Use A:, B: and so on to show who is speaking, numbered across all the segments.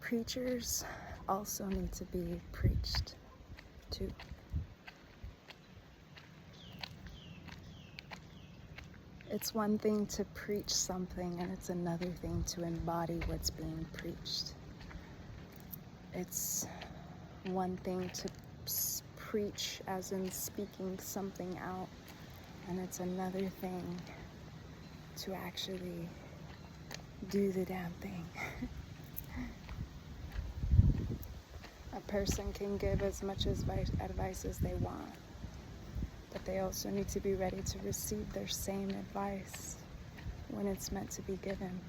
A: preachers also need to be preached to. It's one thing to preach something, and it's another thing to embody what's being preached. It's one thing to preach as in speaking something out, and it's another thing to actually do the damn thing. A person can give as much advice as they want, but they also need to be ready to receive their same advice when it's meant to be given,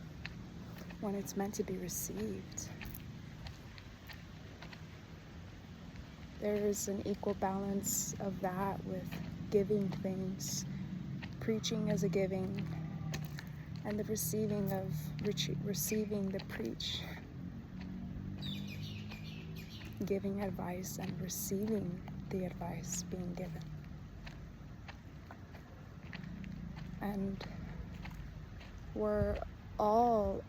A: when it's meant to be received. There is an equal balance of that with giving things. Preaching is a giving, and the receiving of receiving the preach. Giving advice and receiving the advice being given. And we're all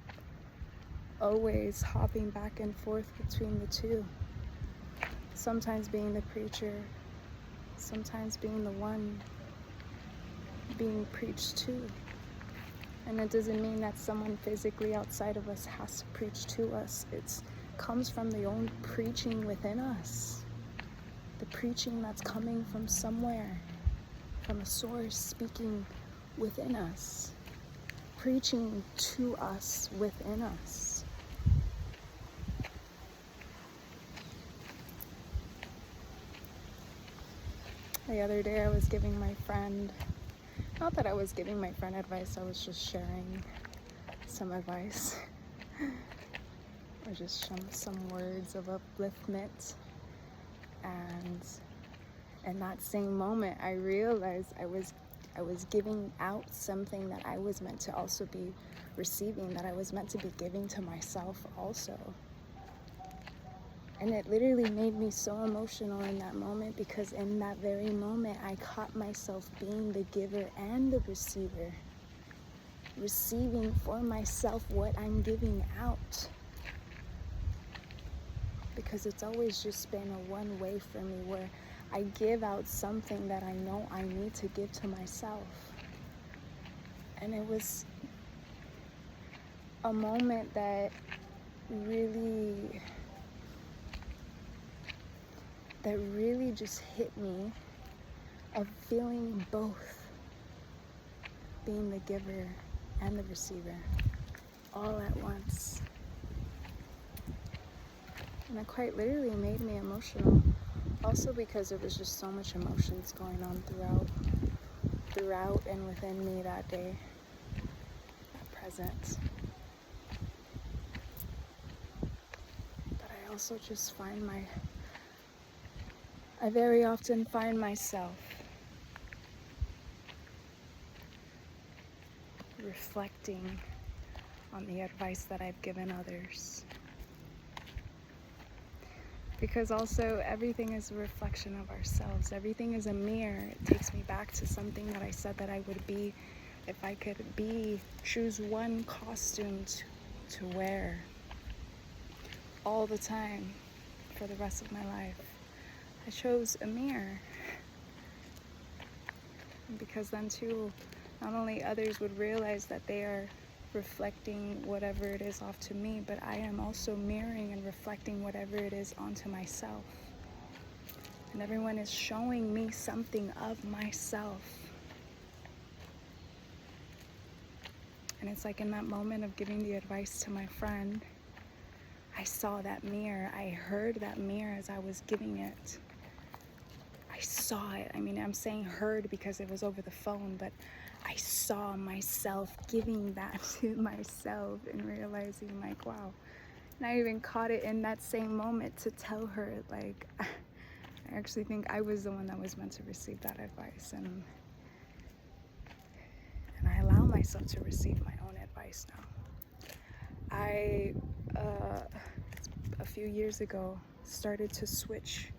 A: always hopping back and forth between the two. Sometimes being the preacher, sometimes being the one being preached to. And it doesn't mean that someone physically outside of us has to preach to us. It comes from the own preaching within us. The preaching that's coming from somewhere, from a source speaking within us, preaching to us within us. The other day I was giving my friend, not that I was giving my friend advice, I was just sharing some advice or just some words of upliftment. And in that same moment I realized I was giving out something that I was meant to also be receiving, that I was meant to be giving to myself also. And it literally made me so emotional in that moment, because in that very moment I caught myself being the giver and the receiver, receiving for myself what I'm giving out. Because it's always just been a one way for me, where I give out something that I know I need to give to myself. And it was a moment that really just hit me, of feeling both, being the giver and the receiver all at once. And it quite literally made me emotional, also because there was just so much emotions going on throughout and within me that day, that present. But I also just I very often find myself reflecting on the advice that I've given others. Because also everything is a reflection of ourselves. Everything is a mirror. It takes me back to something that I said that I would be, if I could choose one costume to wear all the time for the rest of my life. I chose a mirror, because then too, not only others would realize that they are reflecting whatever it is off to me, but I am also mirroring and reflecting whatever it is onto myself. And everyone is showing me something of myself. And it's like in that moment of giving the advice to my friend, I saw that mirror. I heard that mirror as I was giving it. I saw it. I mean, I'm saying heard because it was over the phone, but I saw myself giving that to myself and realizing, like, wow. And I even caught it in that same moment to tell her, like, I actually think I was the one that was meant to receive that advice. And I allow myself to receive my own advice now. I, a few years ago, started to switch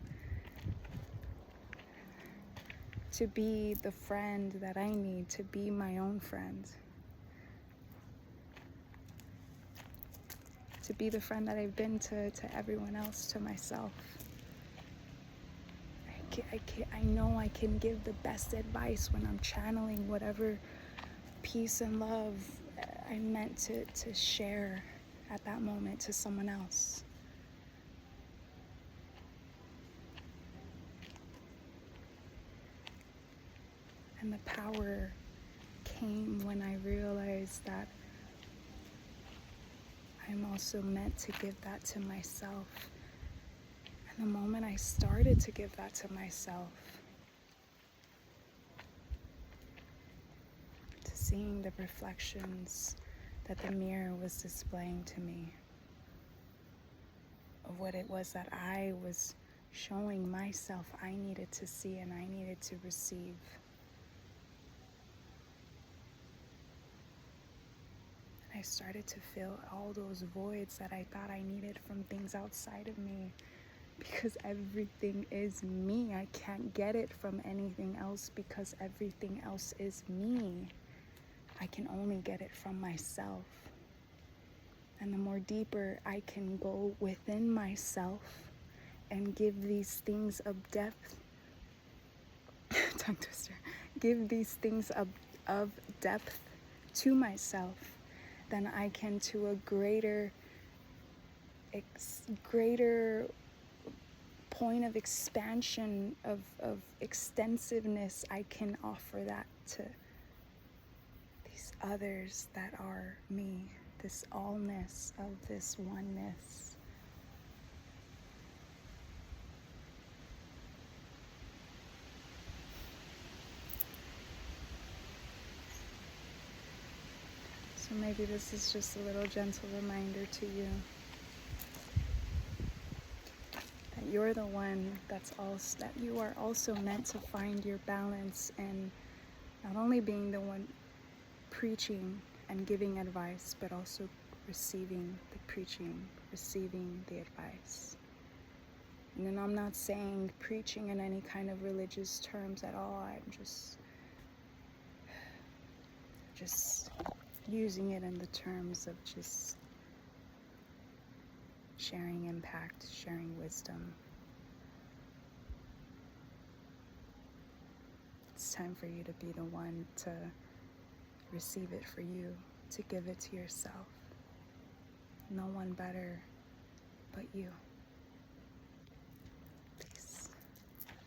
A: to be the friend that I need, to be my own friend. to be the friend that I've been to everyone else, to myself. I know I can give the best advice when I'm channeling whatever peace and love I meant to share at that moment to someone else. And the power came when I realized that I'm also meant to give that to myself. And the moment I started to give that to myself, to seeing the reflections that the mirror was displaying to me of what it was that I was showing myself I needed to see and I needed to receive. I started to fill all those voids that I thought I needed from things outside of me, because everything is me. I can't get it from anything else because everything else is me. I can only get it from myself. And the more deeper I can go within myself and give these things of depth, tongue twister, give these things of depth to myself, then I can, to a greater point of expansion, of extensiveness, I can offer that to these others that are me, this allness of this oneness. So maybe this is just a little gentle reminder to you that you're the one that you are also meant to find your balance in not only being the one preaching and giving advice, but also receiving the preaching, receiving the advice. And then I'm not saying preaching in any kind of religious terms at all. I'm just using it in the terms of just sharing impact, sharing wisdom. It's time for you to be the one to receive it for you, to give it to yourself. No one better but you.